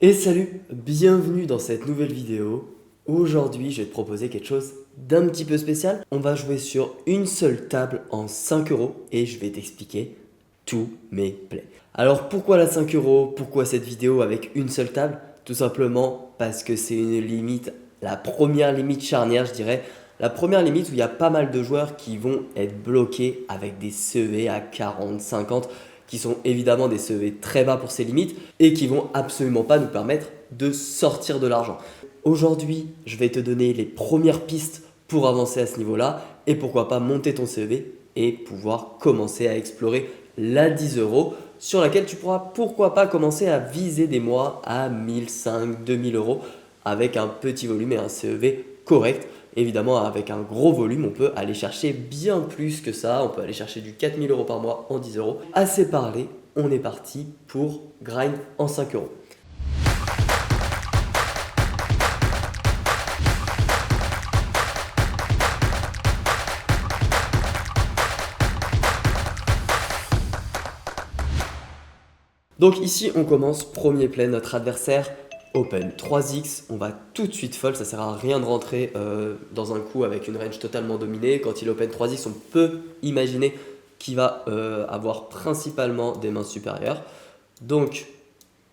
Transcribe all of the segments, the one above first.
Et salut, bienvenue dans cette nouvelle vidéo. Aujourd'hui, je vais te proposer quelque chose d'un petit peu spécial. On va jouer sur une seule table en 5 euros et je vais t'expliquer tous mes plays. Alors pourquoi la 5 euros? Pourquoi cette vidéo avec une seule table? Tout simplement parce que c'est une limite, la première limite charnière, je dirais. La première limite où il y a pas mal de joueurs qui vont être bloqués avec des CEV à 40, 50, qui sont évidemment des CEV très bas pour ces limites et qui vont absolument pas nous permettre de sortir de l'argent. Aujourd'hui, je vais te donner les premières pistes pour avancer à ce niveau-là et pourquoi pas monter ton CEV et pouvoir commencer à explorer la 10 euros sur laquelle tu pourras pourquoi pas commencer à viser des mois à 1500, 2000 euros avec un petit volume et un CEV correct. Évidemment, avec un gros volume, on peut aller chercher bien plus que ça. On peut aller chercher du 4000 euros par mois en 10 euros. Assez parlé, on est parti pour grind en 5 euros. Donc ici, on commence premier play, notre adversaire open 3x, on va tout de suite fold, ça sert à rien de rentrer dans un coup avec une range totalement dominée. Quand il open 3x, on peut imaginer qu'il va avoir principalement des mains supérieures. Donc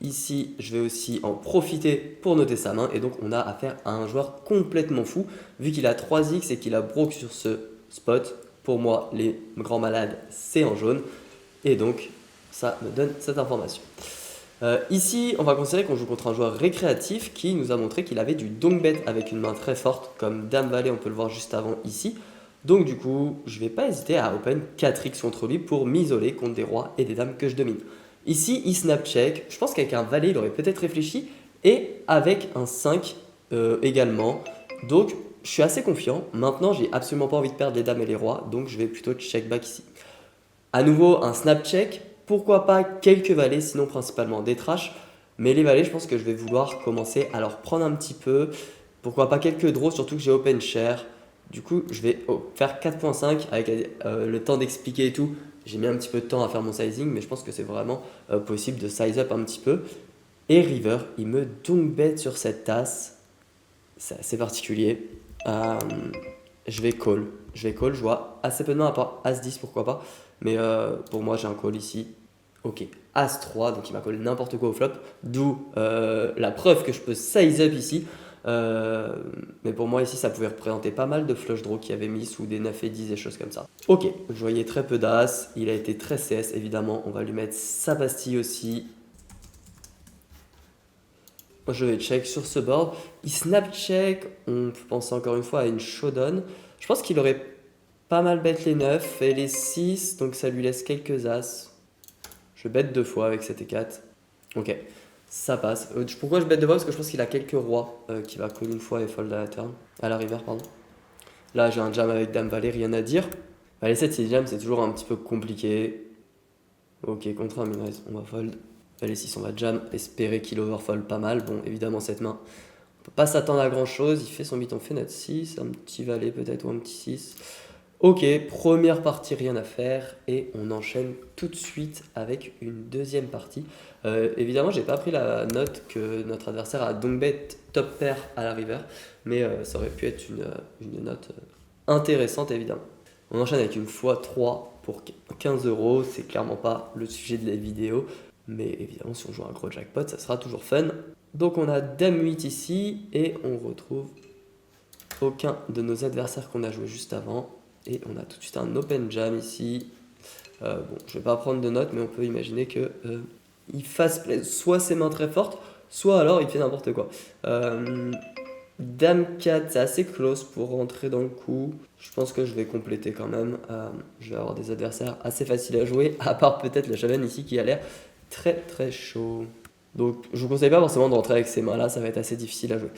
ici, je vais aussi en profiter pour noter sa main et donc on a affaire à un joueur complètement fou. Vu qu'il a 3x et qu'il a broke sur ce spot, pour moi, les grands malades, c'est en jaune. Et donc, ça me donne cette information. Ici, on va considérer qu'on joue contre un joueur récréatif qui nous a montré qu'il avait du donk bet avec une main très forte, comme Dame Valet, on peut le voir juste avant ici. Donc du coup, je ne vais pas hésiter à open 4x contre lui pour m'isoler contre des rois et des dames que je domine. Ici, il snap check. Je pense qu'avec un valet, il aurait peut-être réfléchi. Et avec un 5 également. Donc, je suis assez confiant. Maintenant, j'ai absolument pas envie de perdre les dames et les rois. Donc, je vais plutôt check back ici. À nouveau, un snap check. Pourquoi pas quelques valets, sinon principalement des trash. Mais les valets, je pense que je vais vouloir commencer à leur prendre un petit peu. Pourquoi pas quelques draws, surtout que j'ai open share. Du coup, je vais faire 4.5 avec le temps d'expliquer et tout. J'ai mis un petit peu de temps à faire mon sizing, mais je pense que c'est vraiment possible de size up un petit peu. Et river, il me donk bet sur cette tasse. C'est assez particulier. Je vais call. Je vois assez peu de mains à part As-10, pourquoi pas. Mais pour moi, j'ai un call ici. Ok, As-3, donc il m'a call n'importe quoi au flop. D'où la preuve que je peux size up ici. Mais pour moi, ici, ça pouvait représenter pas mal de flush draw qui avait mis sous des 9 et 10 et choses comme ça. Ok, je voyais très peu d'As. Il a été très CS, évidemment. On va lui mettre sa pastille aussi. Je vais check sur ce board. Il snap check. On peut penser encore une fois à une showdown. Je pense qu'il aurait pas mal bet les 9 et les 6. Donc ça lui laisse quelques as. Je bet deux fois avec cet E4. Ok, ça passe. Pourquoi je bet deux fois? Parce que je pense qu'il a quelques rois qui va call une fois et fold à la turn. À la river, pardon. Là, j'ai un jam avec Dame Valet, rien à dire. Les 7, c'est jam, c'est toujours un petit peu compliqué. Ok, contre un minraise, on va fold. Les 6, on va jam, espérer qu'il overfold pas mal. Bon, évidemment, cette main, on peut pas s'attendre à grand chose. Il fait son bit, on fait notre 6, un petit valet peut-être ou un petit 6. Ok, première partie, rien à faire. Et on enchaîne tout de suite avec une deuxième partie. Évidemment, j'ai pas pris la note que notre adversaire a donc bet top pair à la river. Mais ça aurait pu être une note intéressante, évidemment. On enchaîne avec une x3 pour 15 euros. C'est clairement pas le sujet de la vidéo. Mais évidemment, si on joue un gros jackpot, ça sera toujours fun. Donc on a Dame 8 ici. Et on retrouve aucun de nos adversaires qu'on a joué juste avant. Et on a tout de suite un open jam ici. Bon, je vais pas prendre de notes, mais on peut imaginer que il fasse soit ses mains très fortes, soit alors il fait n'importe quoi. Dame 4, c'est assez close pour rentrer dans le coup. Je pense que je vais compléter quand même. Je vais avoir des adversaires assez faciles à jouer, à part peut-être le Shaven ici qui a l'air très très chaud. Donc je vous conseille pas forcément de rentrer avec ces mains là, ça va être assez difficile à jouer.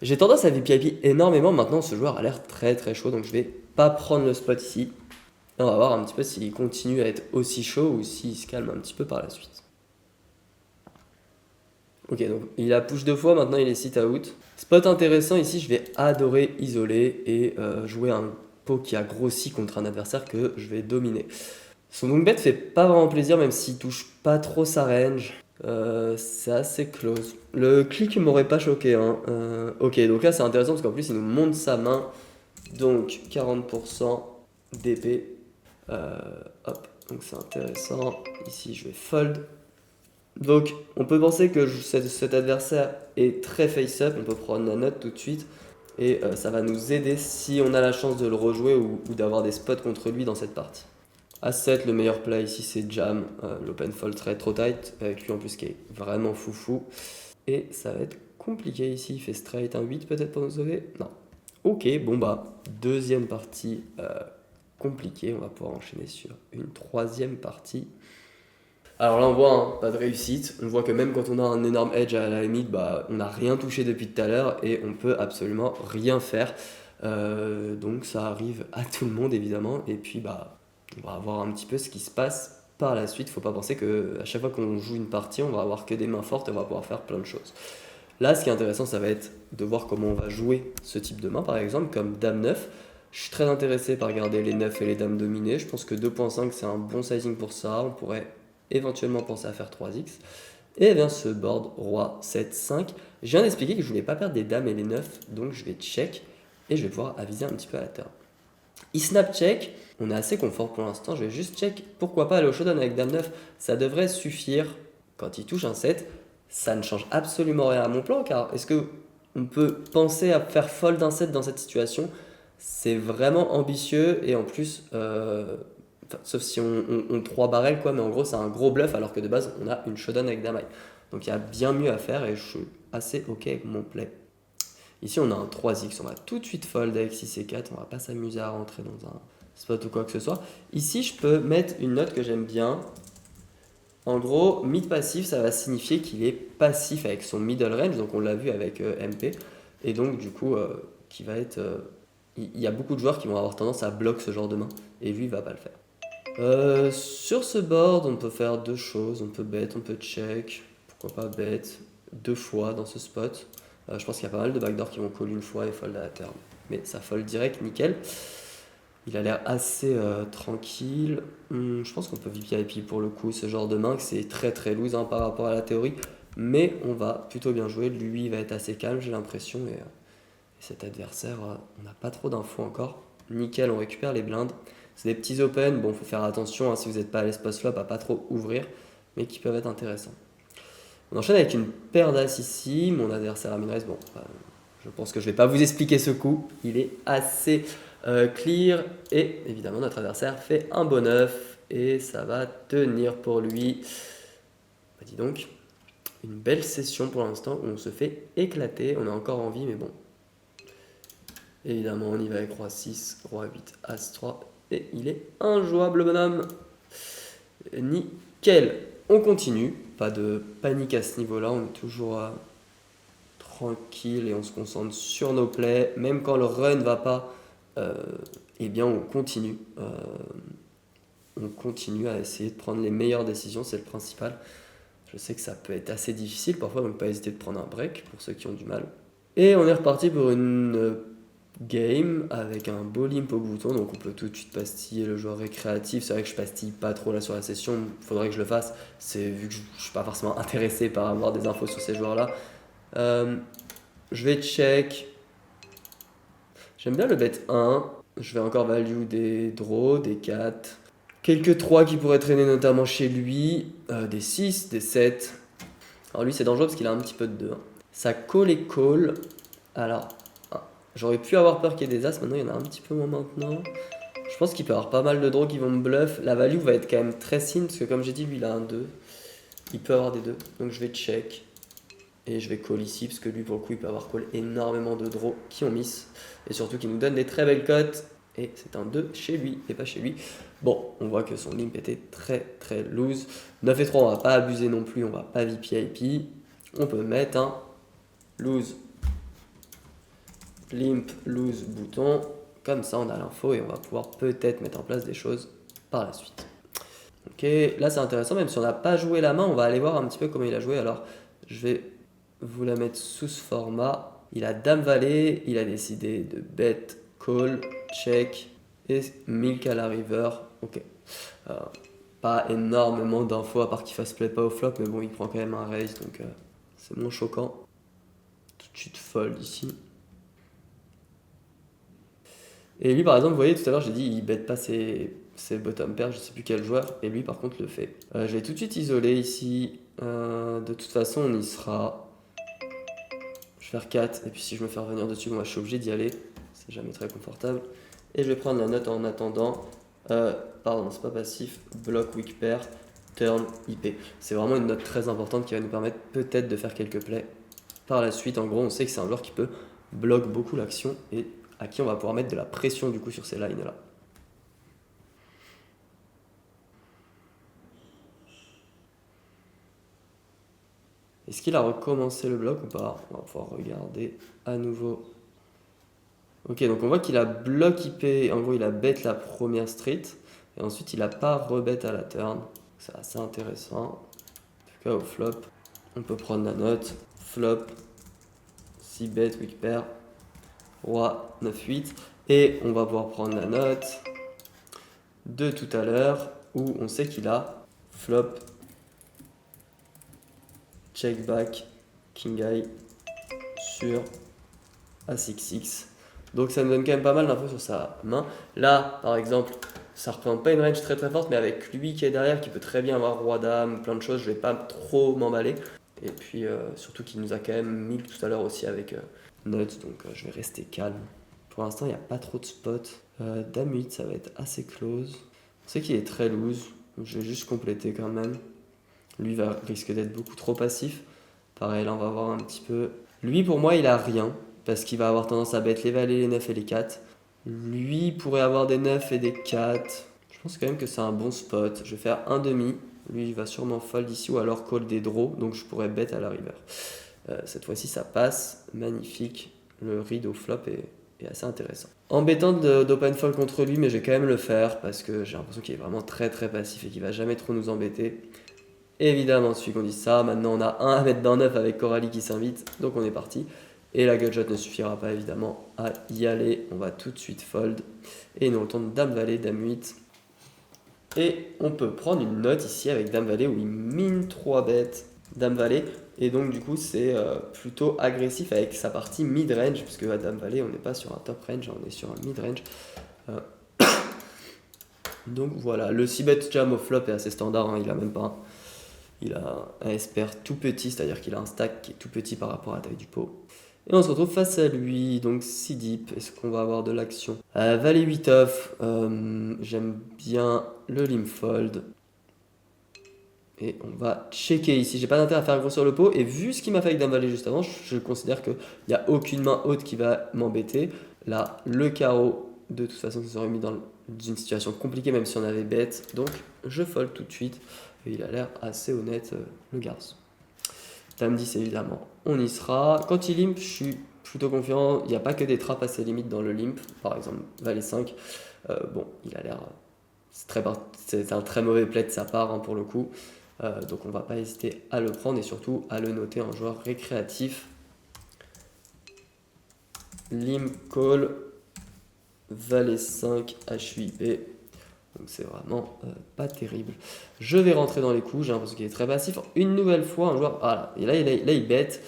J'ai tendance à VPIP énormément maintenant, ce joueur a l'air très très chaud, donc je vais pas prendre le spot ici. Et on va voir un petit peu s'il continue à être aussi chaud ou s'il se calme un petit peu par la suite. Ok, donc il a push deux fois, maintenant il est sit out. Spot intéressant ici, je vais adorer isoler et jouer un pot qui a grossi contre un adversaire que je vais dominer. Son donk bet fait pas vraiment plaisir, même s'il touche pas trop sa range. C'est assez close. Le clic m'aurait pas choqué, hein. Ok, donc là c'est intéressant parce qu'en plus il nous montre sa main. Donc 40% d'épée. Hop, donc c'est intéressant. Ici je vais fold. Donc on peut penser que cet adversaire est très face-up. On peut prendre la note tout de suite. Et ça va nous aider si on a la chance de le rejouer ou d'avoir des spots contre lui dans cette partie. A7, le meilleur play ici c'est Jam, l'open fold très trop tight, avec lui en plus qui est vraiment foufou. Et ça va être compliqué ici, il fait straight, un 8 peut-être pour nous sauver. Non. Ok, bon bah, deuxième partie compliquée, on va pouvoir enchaîner sur une troisième partie. Alors là on voit, hein, pas de réussite, on voit que même quand on a un énorme edge à la limite, bah, on n'a rien touché depuis tout à l'heure et on peut absolument rien faire. Donc ça arrive à tout le monde évidemment, et puis bah, on va voir un petit peu ce qui se passe par la suite. Faut pas penser qu'à chaque fois qu'on joue une partie, on va avoir que des mains fortes et on va pouvoir faire plein de choses. Là, ce qui est intéressant, ça va être de voir comment on va jouer ce type de main, par exemple, comme Dame 9. Je suis très intéressé par regarder les 9 et les Dames dominées. Je pense que 2.5, c'est un bon sizing pour ça. On pourrait éventuellement penser à faire 3x. Et bien ce board Roi 7, 5. Je viens d'expliquer que je voulais pas perdre des Dames et les 9, donc je vais check et je vais pouvoir aviser un petit peu à la turn. Il snap check, on est assez confort pour l'instant, je vais juste check, pourquoi pas aller au showdown avec Dame 9, ça devrait suffire quand il touche un 7, ça ne change absolument rien à mon plan, car est-ce que on peut penser à faire fold un 7 dans cette situation? C'est vraiment ambitieux, et en plus, sauf si on 3 barrels, quoi, mais en gros c'est un gros bluff, alors que de base on a une showdown avec Dame High. Donc il y a bien mieux à faire, et je suis assez ok avec mon play. Ici, on a un 3x, on va tout de suite fold avec 6 et 4, on va pas s'amuser à rentrer dans un spot ou quoi que ce soit. Ici, je peux mettre une note que j'aime bien. En gros, mid passif, ça va signifier qu'il est passif avec son middle range, donc on l'a vu avec MP, et donc du coup, qui va être... il y a beaucoup de joueurs qui vont avoir tendance à bloquer ce genre de main, et lui, il va pas le faire. Sur ce board, on peut faire deux choses, on peut bet, on peut check, pourquoi pas bet, deux fois dans ce spot. Je pense qu'il y a pas mal de backdoors qui vont call une fois et fold à la turn. Mais ça fold direct, nickel. Il a l'air assez tranquille. Je pense qu'on peut VIP pour le coup, ce genre de main, que c'est très très loose hein, par rapport à la théorie. Mais on va plutôt bien jouer. Lui, il va être assez calme, j'ai l'impression. Et cet adversaire, on n'a pas trop d'infos encore. Nickel, on récupère les blindes. C'est des petits open. Bon, faut faire attention hein, si vous n'êtes pas à l'espace flop à pas trop ouvrir, mais qui peuvent être intéressants. On enchaîne avec une paire d'as ici. Mon adversaire à min-raise, bon, je pense que je ne vais pas vous expliquer ce coup. Il est assez clear. Et évidemment, notre adversaire fait un bon œuf. Et ça va tenir pour lui. Bah, dis donc, une belle session pour l'instant où on se fait éclater. On est encore en vie, mais bon. Évidemment, on y va avec Roi 6, Roi 8, As 3. Et il est injouable, bonhomme. Nickel. On continue. Pas de panique à ce niveau-là. On est toujours tranquille et on se concentre sur nos plays. Même quand le run ne va pas, eh bien on continue. On continue à essayer de prendre les meilleures décisions, c'est le principal. Je sais que ça peut être assez difficile parfois, donc pas hésiter de prendre un break pour ceux qui ont du mal. Et on est reparti pour une game avec un beau limp au bouton, donc on peut tout de suite pastiller le joueur récréatif. C'est vrai que je pastille pas trop là sur la session, il faudrait que je le fasse. C'est vu que je suis pas forcément intéressé par avoir des infos sur ces joueurs-là. Je vais check. J'aime bien le bet 1. Je vais encore value des draws, des 4. Quelques 3 qui pourraient traîner notamment chez lui. Des 6, des 7. Alors lui c'est dangereux parce qu'il a un petit peu de 2. Ça call et call. Alors, j'aurais pu avoir peur qu'il y ait des as. Maintenant il y en a un petit peu moins maintenant. Je pense qu'il peut y avoir pas mal de draws qui vont me bluff. La value va être quand même très sin parce que comme j'ai dit lui il a un 2. Il peut avoir des 2. Donc je vais check. Et je vais call ici, parce que lui, pour le coup, il peut avoir call énormément de draws qui ont miss. Et surtout, qui nous donne des très belles cotes. Et c'est un 2 chez lui, et pas chez lui. Bon, on voit que son limp était très très loose. 9 et 3, on va pas abuser non plus, on va pas VIP. On peut mettre un loose limp, loose bouton. Comme ça, on a l'info et on va pouvoir peut-être mettre en place des choses par la suite. Ok, là c'est intéressant, même si on n'a pas joué la main, on va aller voir un petit peu comment il a joué. Alors, je vais vous la mettre sous ce format. Il a Dame Valet, il a décidé de bet, call, check et milk à la river. Ok. pas énormément d'infos à part qu'il fasse play pas au flop, mais bon, il prend quand même un raise, donc c'est moins choquant. Tout de suite fold ici. Et lui, par exemple, vous voyez, tout à l'heure, j'ai dit il bête pas ses bottom pairs, je sais plus quel joueur, et lui, par contre, le fait. Je vais tout de suite isoler ici. De toute façon, on y sera. Je vais faire 4, et puis si je me fais revenir dessus, moi, je suis obligé d'y aller. C'est jamais très confortable. Et je vais prendre la note en attendant. Pardon, c'est pas passif. Block weak pair, turn IP. C'est vraiment une note très importante qui va nous permettre peut-être de faire quelques plays par la suite. En gros, on sait que c'est un joueur qui peut bloquer beaucoup l'action et à qui on va pouvoir mettre de la pression du coup sur ces lines là. Est-ce qu'il a recommencé le bloc ou pas? On va pouvoir regarder à nouveau. Ok, donc on voit qu'il a block IP, en gros il a bet la première street et ensuite il a pas rebet à la turn. C'est assez intéressant. En tout cas au flop, on peut prendre la note. Flop, 6 bet, weak pair, roi, 9-8. Et on va pouvoir prendre la note de tout à l'heure où on sait qu'il a flop, check back, king high sur A6X. Donc ça me donne quand même pas mal d'infos sur sa main. Là, par exemple, ça représente pas une range très très forte, mais avec lui qui est derrière, qui peut très bien avoir roi dame, plein de choses, je vais pas trop m'emballer. Et puis surtout qu'il nous a quand même mis tout à l'heure aussi avec nuts, donc je vais rester calme. Pour l'instant, il n'y a pas trop de spots. Dame 8, ça va être assez close. On sait qu'il est très loose, donc je vais juste compléter quand même. Lui risque d'être beaucoup trop passif. Pareil, là on va voir un petit peu. Lui, pour moi, il a rien, parce qu'il va avoir tendance à bet les valets, les 9 et les 4. Lui pourrait avoir des 9 et des 4. Je pense quand même que c'est un bon spot. Je vais faire un demi. Lui, il va sûrement fold ici ou alors call des draws, donc je pourrais bet à la river. Cette fois-ci, ça passe. Magnifique. Le read au flop est assez intéressant. Embêtant d'open fold contre lui, mais je vais quand même le faire parce que j'ai l'impression qu'il est vraiment très très passif et qu'il va jamais trop nous embêter. Évidemment, celui qu'on dit ça. Maintenant, on a un à mettre dans 9 avec Coralie qui s'invite, donc on est parti. Et la gutshot ne suffira pas évidemment à y aller. On va tout de suite fold. Et nous retourne dame valet, dame 8. Et on peut prendre une note ici avec dame valet où il mine 3 bêtes dame valet. Et donc du coup c'est plutôt agressif avec sa partie mid range. Puisque à dame valet on n'est pas sur un top range, on est sur un mid range. Donc voilà, le 6 bet jam au flop est assez standard. Hein, il a même pas il a un SPR tout petit, c'est-à-dire qu'il a un stack qui est tout petit par rapport à la taille du pot. Et on se retrouve face à lui, donc 6 deep, est-ce qu'on va avoir de l'action? Valet 8 off, j'aime bien le limp fold. Et on va checker ici, j'ai pas d'intérêt à faire grossir le pot, et vu ce qu'il m'a fait avec dame valet juste avant, je considère qu'il n'y a aucune main haute qui va m'embêter. Là, le carreau, de toute façon, ça serait mis dans une situation compliquée, même si on avait bête, donc je fold tout de suite. Et il a l'air assez honnête, le garçon. Dame 10 évidemment, on y sera. Quand il limp, je suis plutôt confiant. Il n'y a pas que des trappes assez limites dans le limp. Par exemple, valet 5. Bon, il a l'air... C'est un très mauvais play de sa part hein, pour le coup. Donc on ne va pas hésiter à le prendre et surtout à le noter en joueur récréatif. Limp call, valet 5, HUIP. Donc c'est vraiment pas terrible. Je vais rentrer dans les coups, j'ai l'impression qu'il est très passif. Une nouvelle fois, un joueur... Voilà, et là il bet.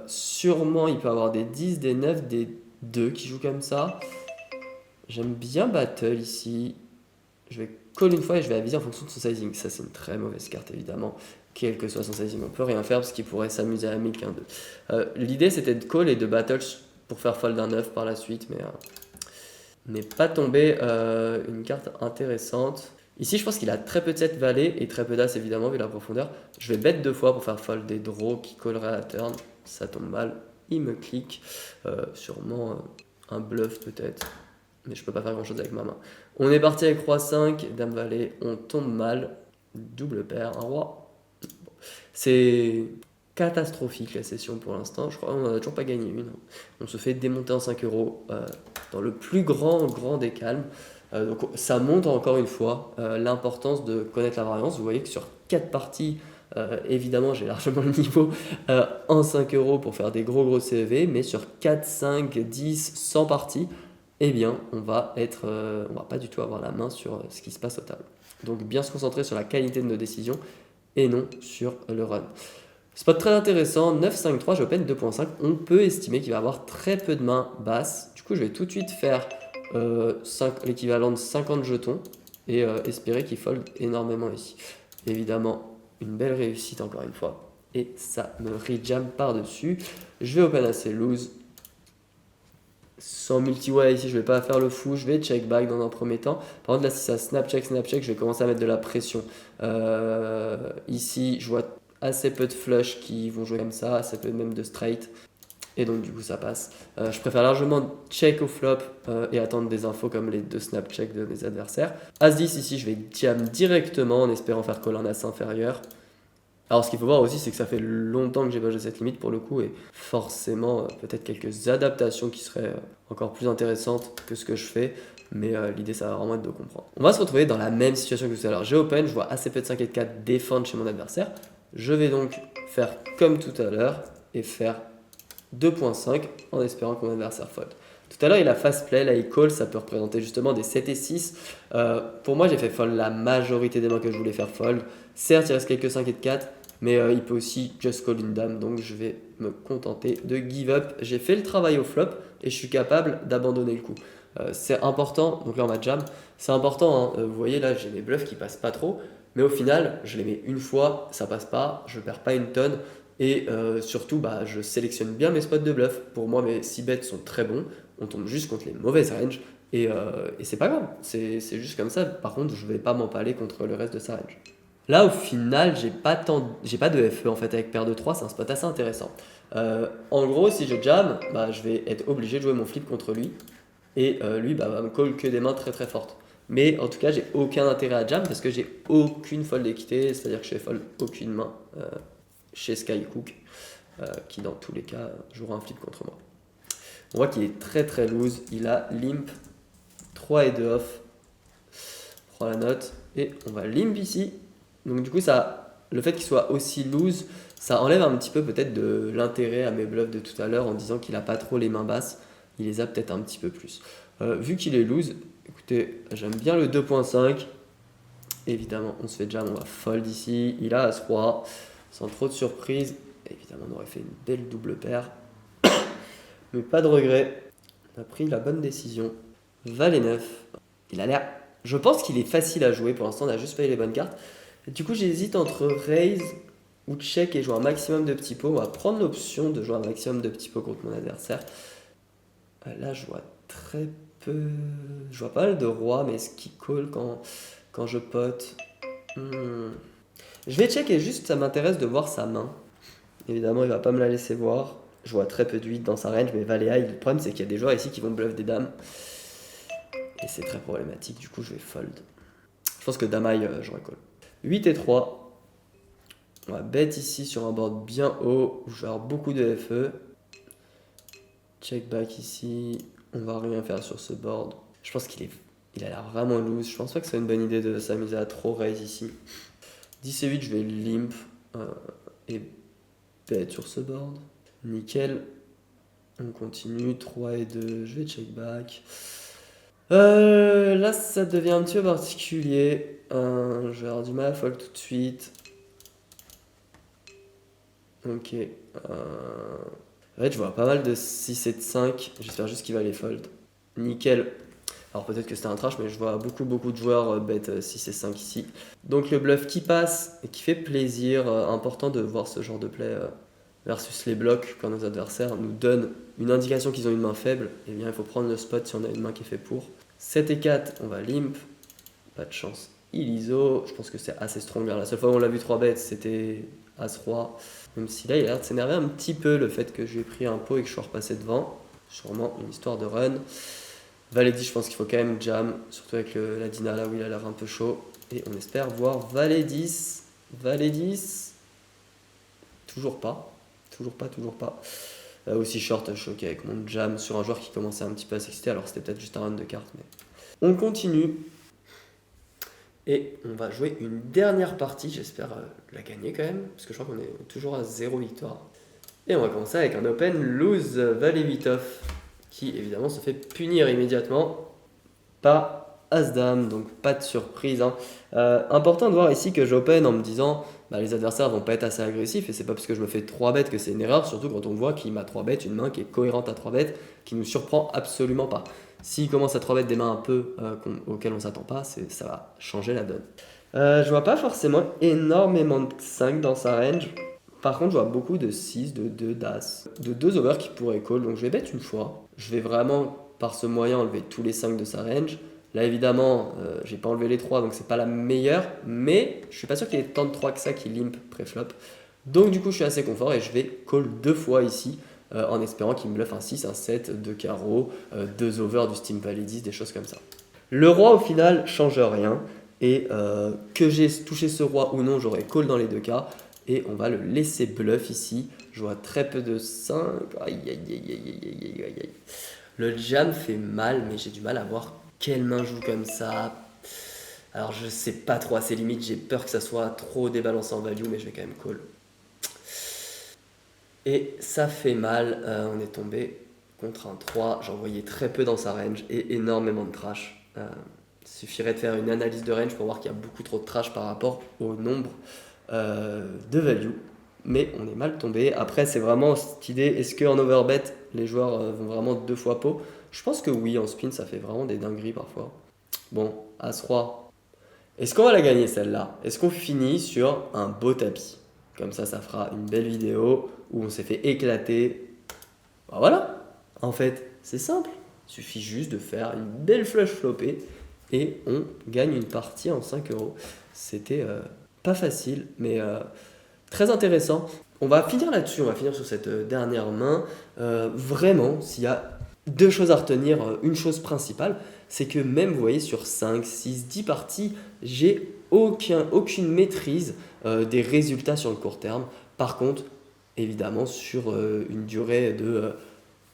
Sûrement il peut avoir des 10, des 9, des 2 qui jouent comme ça. J'aime bien battle ici. Je vais call une fois et je vais aviser en fonction de son sizing. Ça c'est une très mauvaise carte évidemment. Quel que soit son sizing, on peut rien faire parce qu'il pourrait s'amuser à mic un 2. L'idée c'était de call et de battle pour faire fold un 9 par la suite, mais... n'est pas tombé une carte intéressante. Ici, je pense qu'il a très peu de 7 valets et très peu d'as évidemment, vu la profondeur. Je vais bet 2 fois pour faire fold des draws qui colleraient à la turn. Ça tombe mal. Il me clique. Sûrement un bluff peut-être. Mais je peux pas faire grand chose avec ma main. On est parti avec roi 5, dame valet. On tombe mal. Double paire, un roi. Bon. C'est catastrophique la session pour l'instant. Je crois qu'on n'a toujours pas gagné une. On se fait démonter en 5 euros dans le plus grand des calmes. Donc ça montre encore une fois l'importance de connaître la variance. Vous voyez que sur 4 parties, évidemment j'ai largement le niveau en 5 euros pour faire des gros CEV, mais sur 4, 5, 10, 100 parties, eh bien on va pas du tout avoir la main sur ce qui se passe au table. Donc bien se concentrer sur la qualité de nos décisions et non sur le run. Spot très intéressant, 9-5-3, je open 2.5. On peut estimer qu'il va avoir très peu de mains basses. Du coup, je vais tout de suite faire l'équivalent de 50 jetons et espérer qu'il fold énormément ici. Évidemment, une belle réussite encore une fois. Et ça me rejam par-dessus. Je vais open assez loose. Sans multi-way ici, je vais pas faire le fou. Je vais check back dans un premier temps. Par contre, là, si ça snap check, je vais commencer à mettre de la pression. Ici, je vois assez peu de flush qui vont jouer comme ça, assez peu même de straight. Et donc, du coup, ça passe. Je préfère largement check au flop et attendre des infos comme les deux snap check de mes adversaires. As-10 ici, je vais jam directement en espérant faire call un as inférieur. Alors, ce qu'il faut voir aussi, c'est que ça fait longtemps que j'ai bugé cette limite pour le coup, et forcément, peut-être quelques adaptations qui seraient encore plus intéressantes que ce que je fais, mais l'idée, ça va vraiment être de comprendre. On va se retrouver dans la même situation que tout à l'heure. J'ai open, je vois assez peu de 5 et de 4 défendre chez mon adversaire. Je vais donc faire comme tout à l'heure et faire 2.5 en espérant que mon adversaire fold. Tout à l'heure, il a fast play, là il call, ça peut représenter justement des 7 et 6. Pour moi, j'ai fait fold la majorité des mains que je voulais faire fold. Certes, il reste quelques 5 et de 4, mais il peut aussi just call une dame, donc je vais me contenter de give up. J'ai fait le travail au flop et je suis capable d'abandonner le coup. C'est important, donc là on va jam, c'est important, hein. Vous voyez là j'ai mes bluffs qui passent pas trop, mais au final je les mets une fois, ça passe pas, je perds pas une tonne. Et surtout, je sélectionne bien mes spots de bluff. Pour moi, mes 6 bets sont très bons. On tombe juste contre les mauvaises ranges. Et c'est pas grave. C'est juste comme ça. Par contre, je vais pas m'empaler contre le reste de sa range. Là, au final, j'ai pas de FE en fait avec paire de 3. C'est un spot assez intéressant. En gros, si je jam, je vais être obligé de jouer mon flip contre lui. Et lui va me call que des mains très très fortes. Mais en tout cas, j'ai aucun intérêt à jam parce que j'ai aucune fold d'équité. C'est-à-dire que je fais fold aucune main. Chez Skycook, qui dans tous les cas jouera un flip contre moi. On voit qu'il est très très loose, il a limp 3 et 2 off. On prend la note et on va limp ici. Donc du coup, le fait qu'il soit aussi loose, ça enlève un petit peu peut-être de l'intérêt à mes bluffs de tout à l'heure en disant qu'il n'a pas trop les mains basses, il les a peut-être un petit peu plus. Vu qu'il est loose, écoutez, j'aime bien le 2.5. Évidemment, on se fait jam, on va fold ici, il a As-Roi. Sans trop de surprise, évidemment on aurait fait une belle double paire. Mais pas de regret, on a pris la bonne décision. Valet 9, il a l'air... Je pense qu'il est facile à jouer, pour l'instant on a juste payé les bonnes cartes. Et du coup j'hésite entre raise ou check et jouer un maximum de petits pots. On va prendre l'option de jouer un maximum de petits pots contre mon adversaire. Là je vois très peu... Je vois pas mal de roi, mais est-ce qu'il call quand je pote Je vais checker juste, ça m'intéresse de voir sa main. Évidemment, il va pas me la laisser voir. Je vois très peu de 8 dans sa range, mais Valet high, le problème c'est qu'il y a des joueurs ici qui vont bluff des dames. Et c'est très problématique, du coup je vais fold. Je pense que dame high, j'aurais call. 8 et 3. On va bet ici sur un board bien haut, où je vais avoir beaucoup de FE. Check back ici. On va rien faire sur ce board. Je pense qu'il a l'air vraiment loose. Je pense pas que ce soit une bonne idée de s'amuser à trop raise ici. 10 et 8, je vais limp et bet sur ce board. Nickel. On continue. 3 et 2, je vais check back. Là, ça devient un petit peu particulier. Je vais avoir du mal à fold tout de suite. Ok. En fait, je vois pas mal de 6 et de 5. J'espère juste qu'il va les fold. Nickel. Alors peut-être que c'était un trash, mais je vois beaucoup de joueurs bet 6 et 5 ici. Donc le bluff qui passe et qui fait plaisir. Important de voir ce genre de play versus les blocs quand nos adversaires nous donnent une indication qu'ils ont une main faible. Eh bien, il faut prendre le spot si on a une main qui est fait pour. 7 et 4, on va limp. Pas de chance. Il ISO. Je pense que c'est assez strong. La seule fois où on l'a vu 3 bêtes, c'était As-Roi. Même si là, il a l'air de s'énerver un petit peu le fait que je lui ai pris un pot et que je sois repassé devant. Sûrement une histoire de run. Valet 10, je pense qu'il faut quand même jam, surtout avec la Dina là où il a l'air un peu chaud. Et on espère voir Valet 10. Valet 10. Toujours pas. Aussi short, je suis ok avec mon jam sur un joueur qui commençait un petit peu à s'exciter. Alors c'était peut-être juste un run de cartes. Mais... On continue. Et on va jouer une dernière partie. J'espère la gagner quand même. Parce que je crois qu'on est toujours à 0 victoire. Et on va commencer avec un open lose Valet 8 off. Qui évidemment se fait punir immédiatement par As-Dame, donc pas de surprise, hein. Important de voir ici que j'open en me disant les adversaires vont pas être assez agressifs et c'est pas parce que je me fais 3 bêtes que c'est une erreur, surtout quand on voit qu'il m'a 3 bêtes, une main qui est cohérente à 3 bêtes, qui nous surprend absolument pas. S'il commence à 3 bêtes des mains un peu auxquelles on s'attend pas, ça va changer la donne. Je vois pas forcément énormément de 5 dans sa range. Par contre, je vois beaucoup de 6, de 2 d'As, de 2 over qui pourraient call. Donc je vais bet une fois. Je vais vraiment, par ce moyen, enlever tous les 5 de sa range. Là, évidemment, j'ai pas enlevé les 3, donc c'est pas la meilleure. Mais je suis pas sûr qu'il y ait tant de 3 que ça qui limp pré-flop. Donc du coup, je suis assez confort et je vais call 2 fois ici. En espérant qu'il me bluffe un 6, un 7, 2 carreaux, 2 over du Steam Validis, des choses comme ça. Le roi, au final, change rien. Et que j'ai touché ce roi ou non, j'aurai call dans les deux cas. Et on va le laisser bluff ici. Je vois très peu de 5. Aïe, aïe, aïe, aïe, aïe, aïe, aïe, aïe. Le jam fait mal, mais j'ai du mal à voir quelle main joue comme ça. Alors je sais pas trop à ses limites, j'ai peur que ça soit trop débalancé en value, mais je vais quand même call. Et ça fait mal, on est tombé contre un 3. J'en voyais très peu dans sa range et énormément de trash. Il suffirait de faire une analyse de range pour voir qu'il y a beaucoup trop de trash par rapport au nombre de value. Mais on est mal tombé. Après, c'est vraiment cette idée, est-ce qu'en overbet, les joueurs vont vraiment 2 fois pot? Je pense que oui, en spin, ça fait vraiment des dingueries parfois. Bon, As-Roi. Est-ce qu'on va la gagner celle-là? Est-ce qu'on finit sur un beau tapis? Comme ça fera une belle vidéo où on s'est fait éclater. Ben voilà, en fait, c'est simple. Il suffit juste de faire une belle flush flopée et on gagne une partie en 5 euros. C'était pas facile, mais très intéressant. On va finir là-dessus, on va finir sur cette dernière main. Vraiment, s'il y a 2 choses à retenir, une chose principale, c'est que même, vous voyez, sur 5, 6, 10 parties, j'ai aucune maîtrise des résultats sur le court terme. Par contre, évidemment, sur une durée de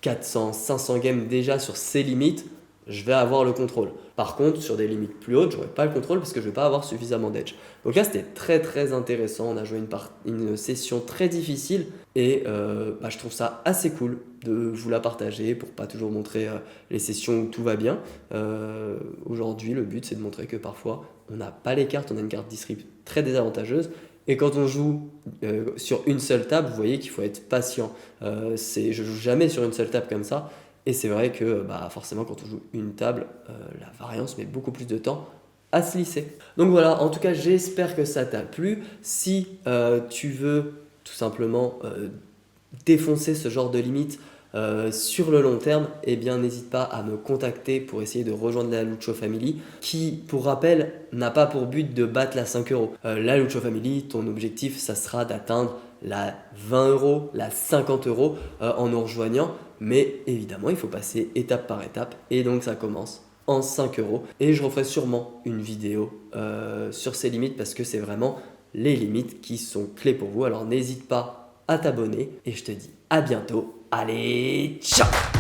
400, 500 games déjà sur ces limites, je vais avoir le contrôle. Par contre, sur des limites plus hautes, je n'aurai pas le contrôle parce que je ne vais pas avoir suffisamment d'edge. Donc là, c'était très très intéressant. On a joué une session très difficile et je trouve ça assez cool de vous la partager pour pas toujours montrer les sessions où tout va bien. Aujourd'hui, le but, c'est de montrer que parfois, on n'a pas les cartes, on a une carte disrip très désavantageuse. Et quand on joue sur une seule table, vous voyez qu'il faut être patient. Je joue jamais sur une seule table comme ça. Et c'est vrai que forcément, quand on joue une table, la variance met beaucoup plus de temps à se lisser. Donc voilà, en tout cas, j'espère que ça t'a plu. Si tu veux tout simplement défoncer ce genre de limite sur le long terme, eh bien n'hésite pas à me contacter pour essayer de rejoindre la Lucho Family qui, pour rappel, n'a pas pour but de battre la 5 euros. La Lucho Family, ton objectif, ça sera d'atteindre la 20 euros, la 50 euros en nous rejoignant. Mais évidemment, il faut passer étape par étape et donc ça commence en 5 euros. Et je referai sûrement une vidéo sur ces limites parce que c'est vraiment les limites qui sont clés pour vous. Alors n'hésite pas à t'abonner et je te dis à bientôt. Allez, ciao!